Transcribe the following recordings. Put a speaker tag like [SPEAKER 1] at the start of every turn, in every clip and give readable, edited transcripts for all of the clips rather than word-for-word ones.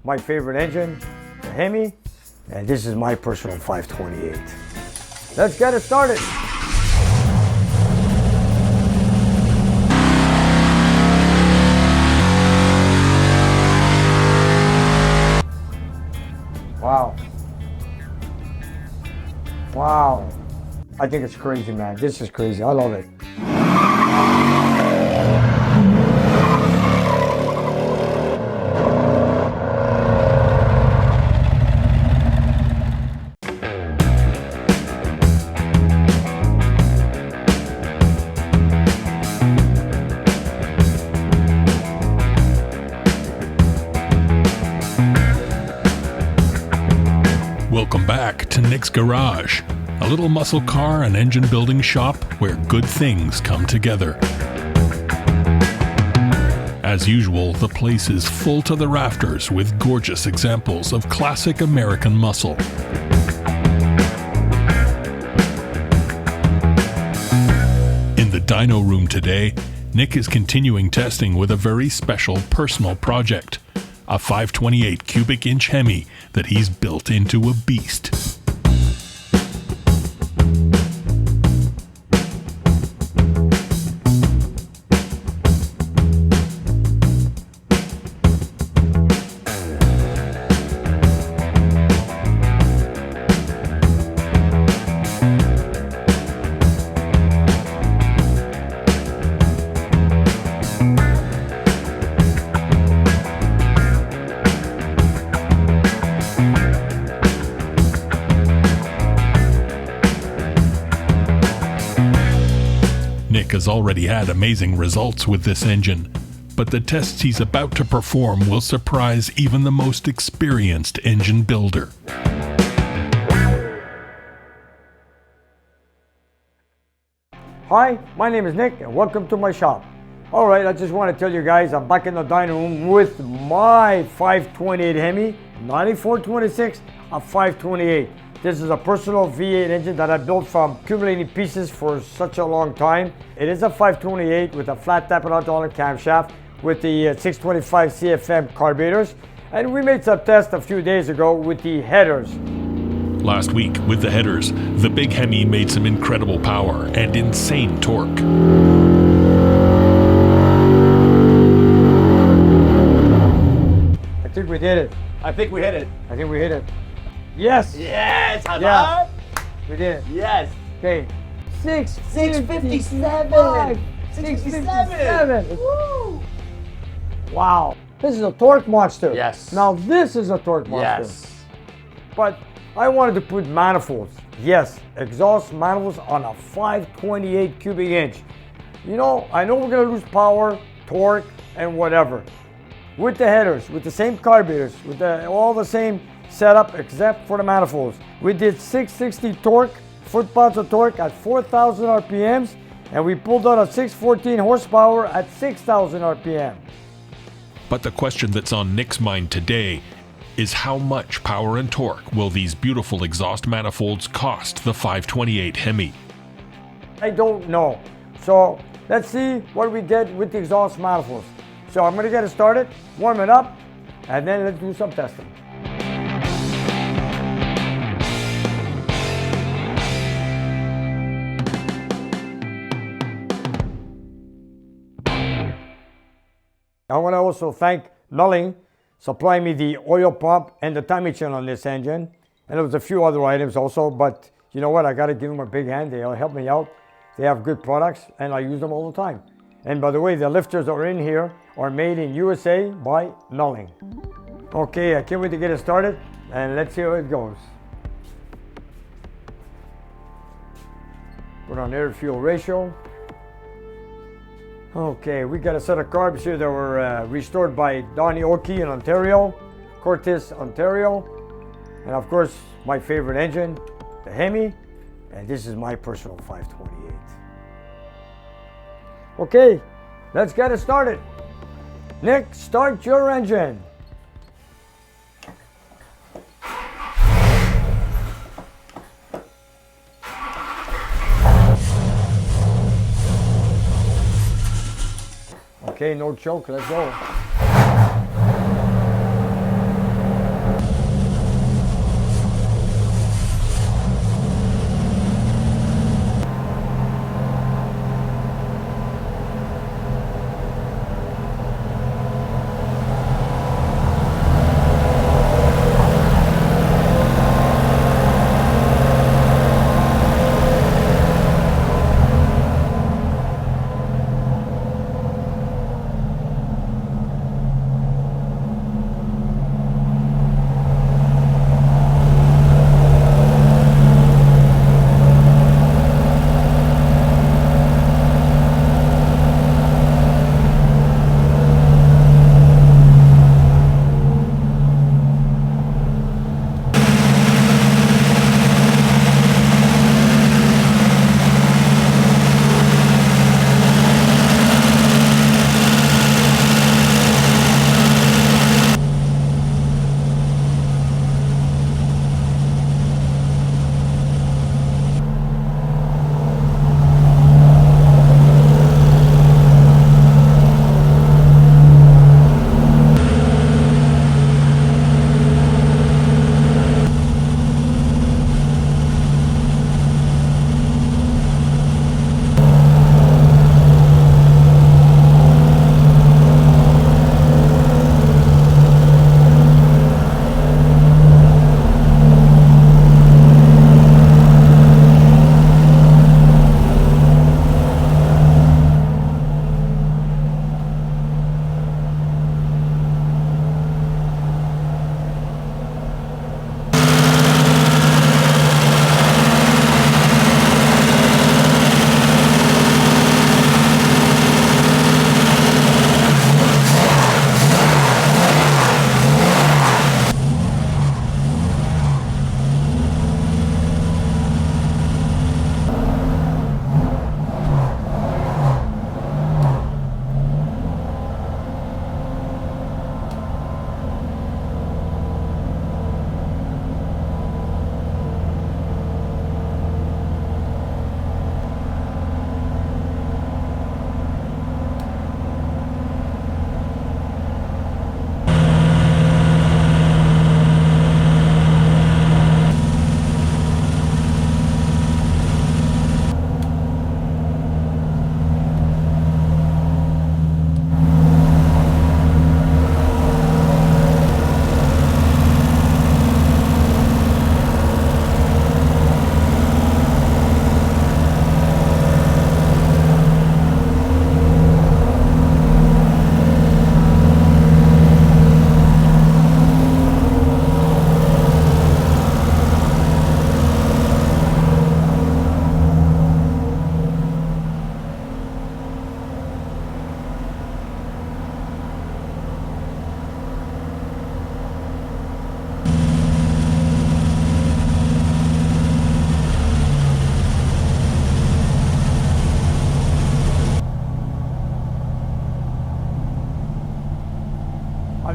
[SPEAKER 1] my favorite engine, the Hemi, and this is my personal 528. Let's get it started. Wow. Wow. I think it's crazy, man. This is crazy. I love it.
[SPEAKER 2] Welcome back to Nick's Garage, a little muscle car and engine building shop where good things come together. As usual, the place is full to the rafters with gorgeous examples of classic American muscle. In the dyno room today, Nick is continuing testing with a very special personal project. A 528 cubic inch Hemi that he's built into a beast. Nick has already had amazing results with this engine, but the tests he's about to perform will surprise even the most experienced engine builder.
[SPEAKER 1] Hi, my name is Nick and welcome to my shop. Alright, I just want to tell you guys I'm back in the dyno room with my 528 Hemi, 9426, a 528. This is a personal V8 engine that I built from accumulating pieces for such a long time. It is a 528 with a flat tapping hydraulic camshaft with the 625 CFM carburetors. And we made some tests a few days ago with the headers.
[SPEAKER 2] Last week, with the headers, the big Hemi made some incredible power and insane torque.
[SPEAKER 1] I think we did it.
[SPEAKER 3] I think we hit it.
[SPEAKER 1] I think we hit it. Yes!
[SPEAKER 3] Yes! High
[SPEAKER 1] Yeah.
[SPEAKER 3] five.
[SPEAKER 1] We did it.
[SPEAKER 3] Yes!
[SPEAKER 1] Okay.
[SPEAKER 3] 657!
[SPEAKER 1] 657!
[SPEAKER 3] Woo!
[SPEAKER 1] Wow. This is a torque monster.
[SPEAKER 3] Yes.
[SPEAKER 1] Now this is a torque monster.
[SPEAKER 3] Yes.
[SPEAKER 1] But I wanted to put manifolds. Yes, exhaust manifolds on a 528 cubic inch. You know, I know we're gonna lose power, torque, and whatever. With the headers, with the same carburetors, with all the same setup except for the manifolds. We did 660 torque, foot-pounds of torque at 4,000 RPMs, and we pulled out a 614 horsepower at 6,000 RPM.
[SPEAKER 2] But the question that's on Nick's mind today is how much power and torque will these beautiful exhaust manifolds cost the 528 Hemi?
[SPEAKER 1] I don't know. So let's see what we get with the exhaust manifolds. So I'm gonna get it started, warm it up, and then let's do some testing. I want to also thank Nulling supplying me the oil pump and the timing chain on this engine. And there was a few other items also, but you know what? I got to give them a big hand. They help me out. They have good products and I use them all the time. And by the way, the lifters that are in here are made in USA by Nulling. Okay, I can't wait to get it started and let's see how it goes. Put on air fuel ratio. Okay, we got a set of carbs here that were restored by Donnie Oki in Ontario, Cortes, Ontario. And of course, my favorite engine, the Hemi. And this is my personal 528. Okay, let's get it started. Nick, start your engine. Okay, no choke, let's go.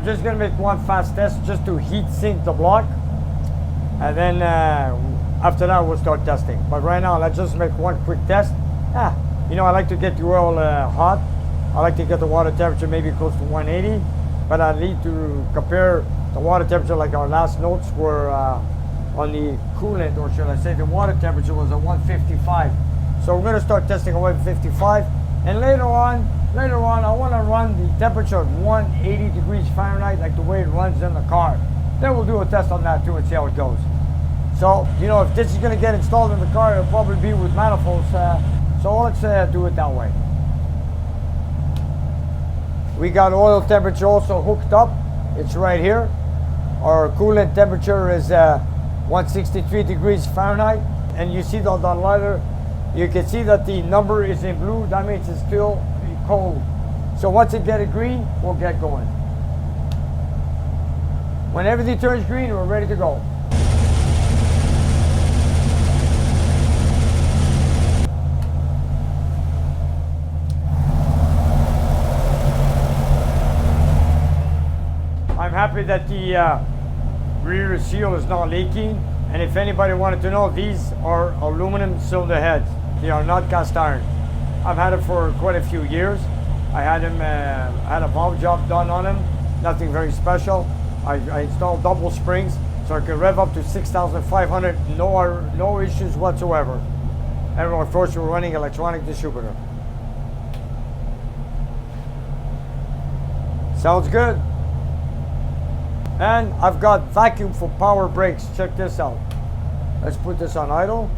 [SPEAKER 1] I'm just gonna make one fast test just to heat sink the block, and then after that we'll start testing. But right now, let's just make one quick test. You know, I like to get the oil hot. I like to get the water temperature maybe close to 180, but I need to compare the water temperature, like our last notes were on the coolant, or should I say the water temperature was at 155. So we're gonna start testing at 155, and later on I wanna run the temperature at 180 degrees Fahrenheit, like the way it runs in the car. Then we'll do a test on that too and see how it goes. So, you know, if this is gonna get installed in the car, it'll probably be with manifolds, so let's do it that way. We got oil temperature also hooked up. It's right here. Our coolant temperature is 163 degrees Fahrenheit. And you see the lighter, you can see that the number is in blue. That means it's still cold. So once it gets green, we'll get going. When everything turns green, we're ready to go. I'm happy that the rear seal is not leaking, and if anybody wanted to know, these are aluminum cylinder heads. They are not cast iron. I've had it for quite a few years. I had a valve job done on them, nothing very special. I installed double springs so I could rev up to 6,500, no issues whatsoever. And of course we're running electronic distributor. Sounds good. And I've got vacuum for power brakes. Check this out. Let's put this on idle.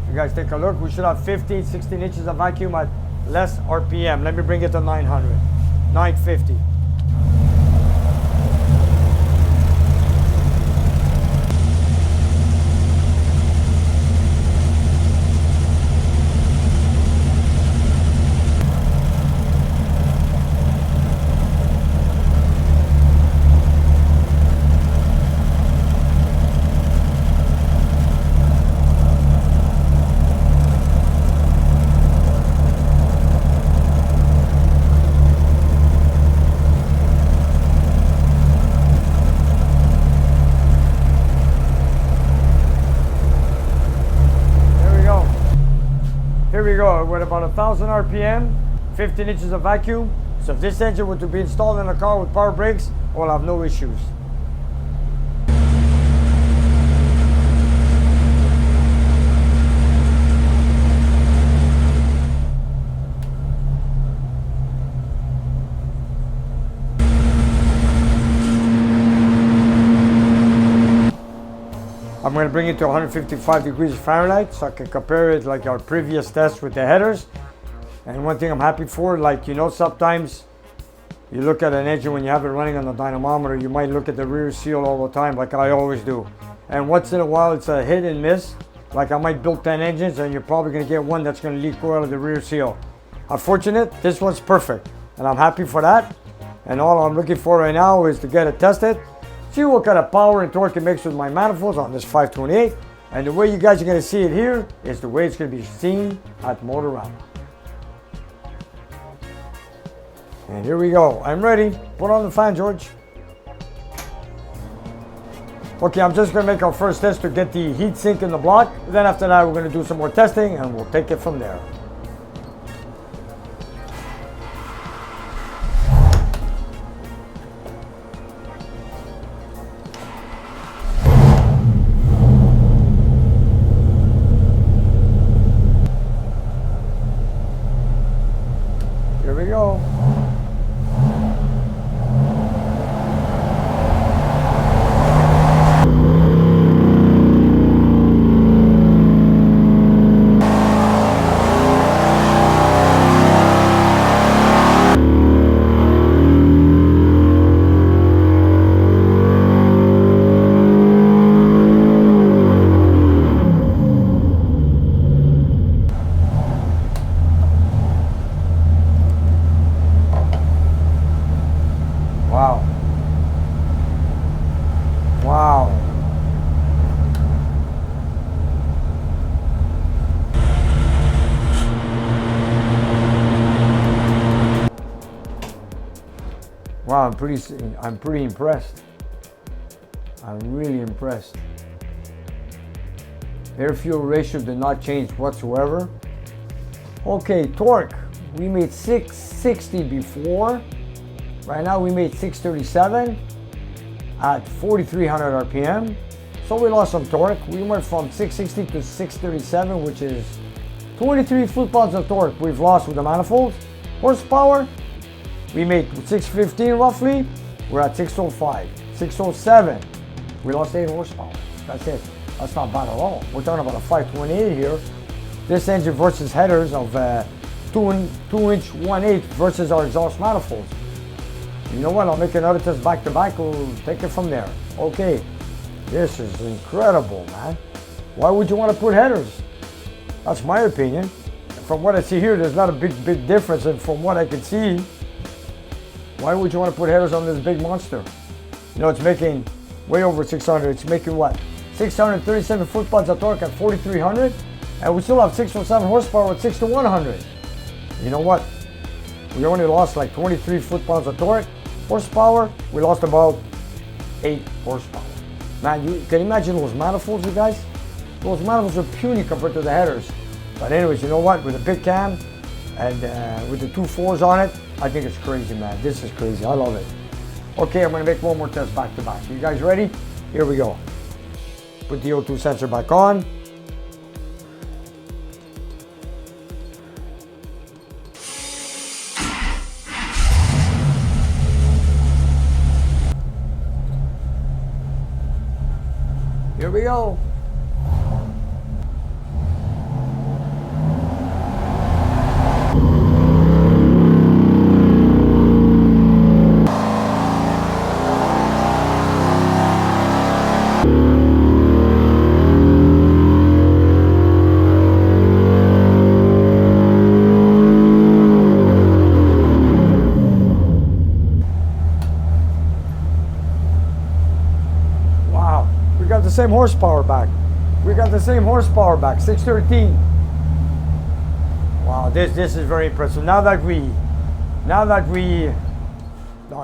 [SPEAKER 1] If you guys take a look, we should have 15, 16 inches of vacuum at less RPM. Let me bring it to 900, 950. Here we go, with about 1,000 RPM, 15 inches of vacuum. So if this engine were to be installed in a car with power brakes, we'll have no issues. I'm going to bring it to 155 degrees Fahrenheit so I can compare it like our previous test with the headers. And one thing I'm happy for, like, you know, sometimes you look at an engine when you have it running on the dynamometer, you might look at the rear seal all the time, like I always do. And once in a while it's a hit and miss. Like I might build 10 engines and you're probably going to get one that's going to leak oil of the rear seal. Unfortunate, this one's perfect. And I'm happy for that. And all I'm looking for right now is to get it tested. See what kind of power and torque it makes with my manifolds on this 528. And the way you guys are going to see it here is the way it's going to be seen at Motorama. And here we go. I'm ready. Put on the fan, George. Okay, I'm just going to make our first test to get the heat sink in the block. Then after that, we're going to do some more testing and we'll take it from there. Here we go. Wow. Wow. Wow, I'm pretty impressed. I'm really impressed. Air fuel ratio did not change whatsoever. Okay, torque. We made 660 before. Right now we made 637 at 4,300 RPM. So we lost some torque. We went from 660 to 637, which is 23 foot-pounds of torque we've lost with the manifolds. Horsepower, we made 615 roughly. We're at 605, 607. We lost 8 horsepower. That's it. That's not bad at all. We're talking about a 528 here. This engine versus headers of 2-inch 1/8 versus our exhaust manifolds. You know what? I'll make another test back to back. We'll take it from there. Okay. This is incredible, man. Why would you want to put headers? That's my opinion. From what I see here, there's not a big difference. And from what I can see, why would you want to put headers on this big monster? You know, it's making way over 600. It's making what? 637 foot-pounds of torque at 4,300. And we still have 607 horsepower at 6 to 100. You know what? We only lost like 23 foot-pounds of torque. Horsepower, we lost about 8 horsepower. Man, you can imagine those manifolds, you guys? Those manifolds are puny compared to the headers. But anyways, you know what? With a big cam and with the 2 4s on it, I think it's crazy, man. This is crazy. I love it. Okay, I'm going to make one more test back to back. You guys ready? Here we go. Put the O2 sensor back on. Here we go. We got the same horsepower back. We got the same horsepower back, 613. Wow, this is very impressive. No,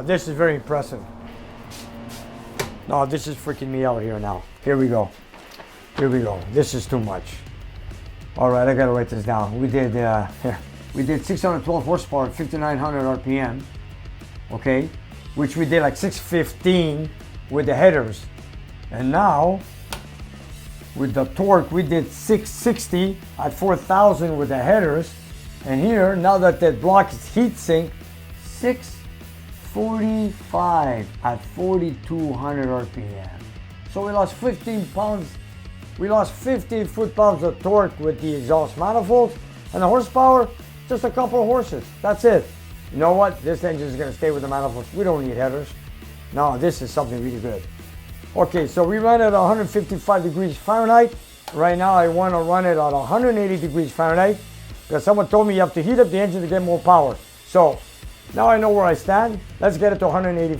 [SPEAKER 1] this is very impressive. No, this is freaking me out here now. Here we go. Here we go. This is too much. All right, I gotta write this down. We did 612 horsepower at 5,900 RPM. Okay, which we did like 615 with the headers. And now, with the torque, we did 660 at 4,000 with the headers. And here, now that the block is heat sink, 645 at 4,200 RPM. So we lost 15 pounds. We lost 15 foot-pounds of torque with the exhaust manifolds. And the horsepower, just a couple of horses. That's it. You know what? This engine is going to stay with the manifolds. We don't need headers. No, this is something really good. Okay, so we run it at 155 degrees Fahrenheit. Right now I want to run it at 180 degrees Fahrenheit because someone told me you have to heat up the engine to get more power. So now I know where I stand. Let's get it to 180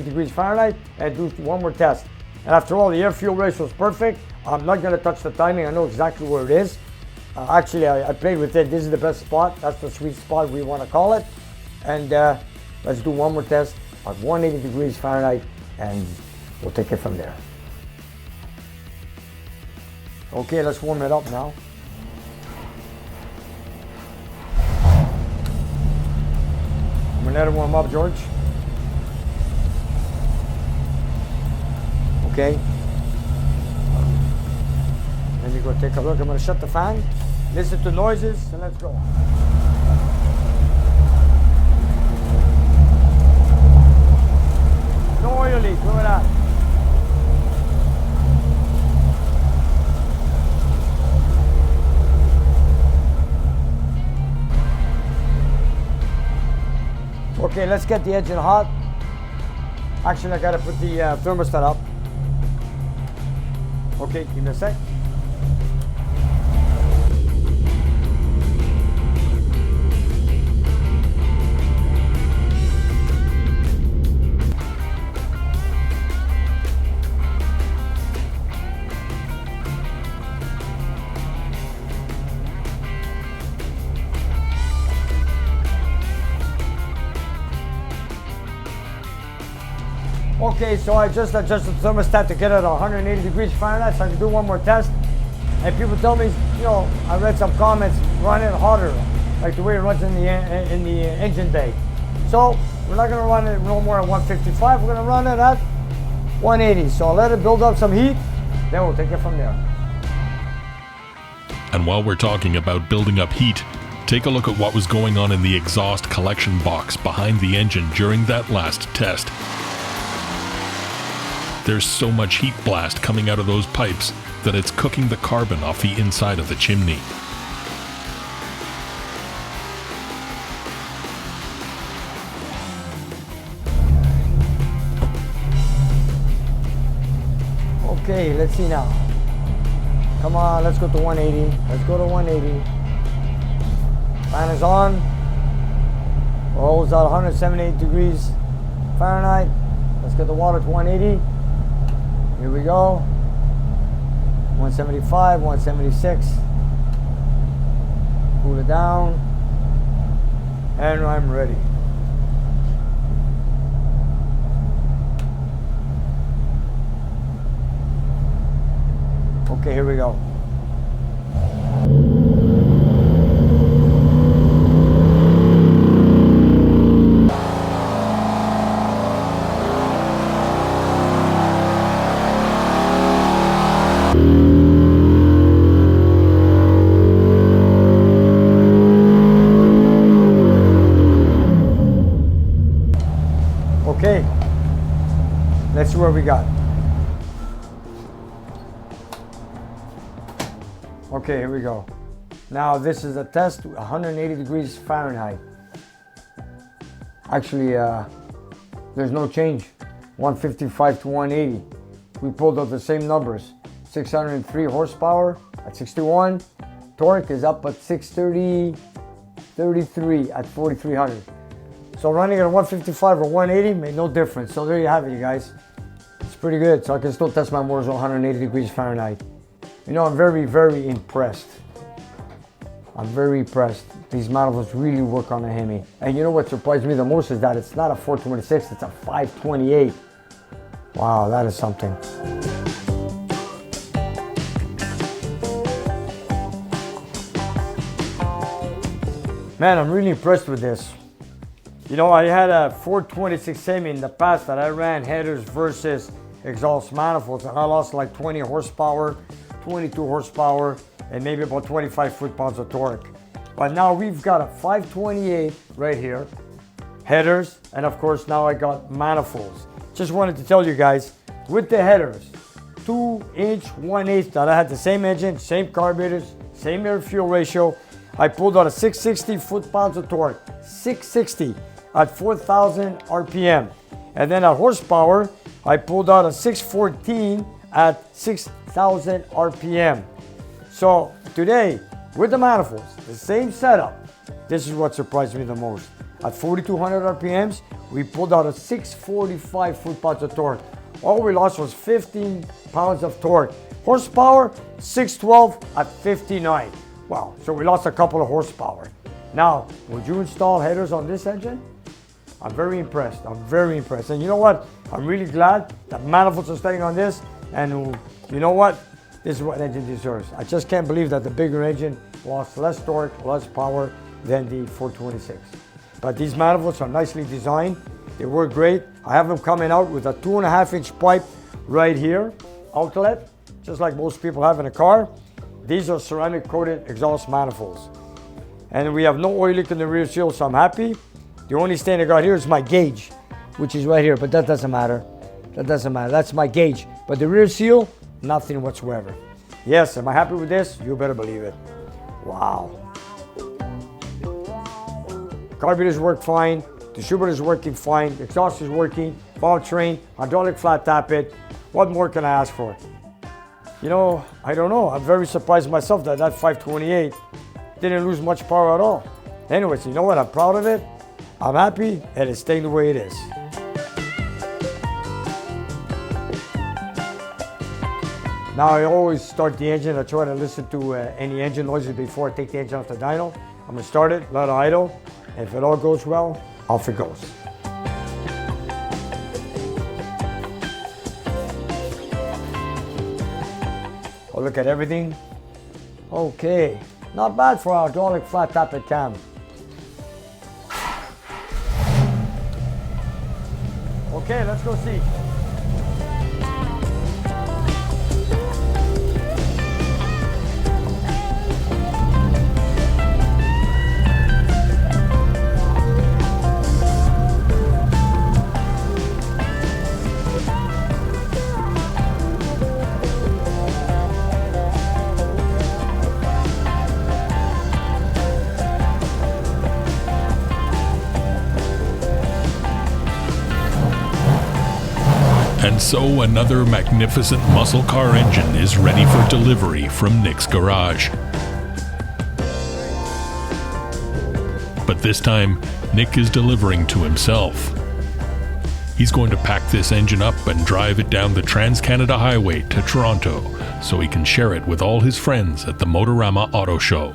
[SPEAKER 1] degrees Fahrenheit and do one more test. And after all, the air fuel ratio is perfect. I'm not going to touch the timing. I know exactly where it is. Actually, I played with it. This is the best spot. That's the sweet spot we want to call it. And let's do one more test at 180 degrees Fahrenheit. And we'll take it from there. Okay, let's warm it up now. I'm gonna let it warm up, George. Okay. Then you go take a look. I'm gonna shut the fan, listen to noises, and let's go. No oil leak, look at that. Okay, let's get the engine hot. Actually, I gotta put the thermostat up. Okay, give me a sec. Okay, so I just adjusted the thermostat to get it at 180 degrees Fahrenheit, so I can do one more test. And people tell me, you know, I read some comments, run it hotter, like the way it runs in the engine bay. So we're not gonna run it no more at 155, we're gonna run it at 180. So I'll let it build up some heat, then we'll take it from there.
[SPEAKER 2] And while we're talking about building up heat, take a look at what was going on in the exhaust collection box behind the engine during that last test. There's so much heat blast coming out of those pipes that it's cooking the carbon off the inside of the chimney.
[SPEAKER 1] Okay, let's see now. Come on, let's go to 180. Let's go to 180. Fan is on. Rolls at 178 degrees Fahrenheit. Let's get the water to 180. Here we go. 175, 176. Cool it down. And I'm ready. Okay, here we go. Okay, let's see what we got. Okay, here we go. Now this is a test, 180 degrees Fahrenheit. Actually, there's no change, 155 to 180. We pulled out the same numbers, 603 horsepower at 61. Torque is up at 633 at 4,300. So running at 155 or 180 made no difference. So there you have it, you guys. It's pretty good. So I can still test my motors at 180 degrees Fahrenheit. You know, I'm very, very impressed. I'm very impressed. These manifolds really work on a Hemi. And you know what surprised me the most is that it's not a 426, it's a 528. Wow, that is something. Man, I'm really impressed with this. You know, I had a 426 Hemi in the past that I ran headers versus exhaust manifolds, and I lost like 20 horsepower, 22 horsepower, and maybe about 25 foot-pounds of torque. But now we've got a 528 right here, headers, and of course now I got manifolds. Just wanted to tell you guys, with the headers, 2-inch 1/8 that I had the same engine, same carburetors, same air-fuel ratio, I pulled out a 660 foot-pounds of torque, 660 at 4,000 RPM. And then at horsepower, I pulled out a 614 at 6,000 RPM. So today, with the manifolds, the same setup, this is what surprised me the most. At 4,200 RPMs, we pulled out a 645 foot-pounds of torque. All we lost was 15 pounds of torque. Horsepower, 612 at 59. Wow, so we lost a couple of horsepower. Now, would you install headers on this engine? I'm very impressed. I'm very impressed. And you know what? I'm really glad that manifolds are staying on this. And you know what? This is what an engine deserves. I just can't believe that the bigger engine lost less torque, less power than the 426. But these manifolds are nicely designed. They work great. I have them coming out with a 2.5-inch pipe right here, outlet, just like most people have in a car. These are ceramic coated exhaust manifolds. And we have no oil leak in the rear seal, so I'm happy. The only stain I got here is my gauge, which is right here, but that doesn't matter. That doesn't matter, that's my gauge. But the rear seal, nothing whatsoever. Yes, am I happy with this? You better believe it. Wow. Carburetors work fine, distributor is working fine, the exhaust is working, valve train, hydraulic flat tappet. What more can I ask for? You know, I don't know. I'm very surprised myself that 528 didn't lose much power at all. Anyways, you know what? I'm proud of it. I'm happy, and it's staying the way it is. Now I always start the engine. I try to listen to any engine noises before I take the engine off the dyno. I'm gonna start it, let it idle. If it all goes well, off it goes. Oh, look at everything. Okay, not bad for a hydraulic flat tappet cam. Okay, let's go see.
[SPEAKER 2] And so another magnificent muscle car engine is ready for delivery from Nick's garage. But this time, Nick is delivering to himself. He's going to pack this engine up and drive it down the Trans-Canada Highway to Toronto so he can share it with all his friends at the Motorama Auto Show.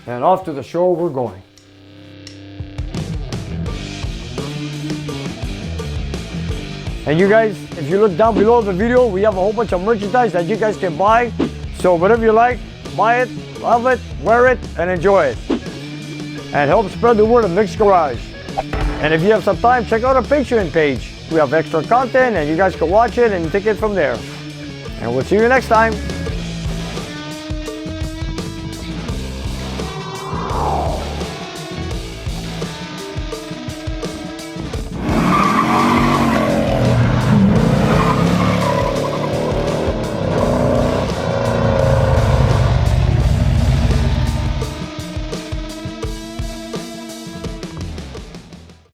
[SPEAKER 1] And off to the show we're going. And you guys, if you look down below the video, we have a whole bunch of merchandise that you guys can buy. So whatever you like, buy it, love it, wear it, and enjoy it. And help spread the word of Nick's Garage. And if you have some time, check out our Patreon page. We have extra content and you guys can watch it and take it from there. And we'll see you next time.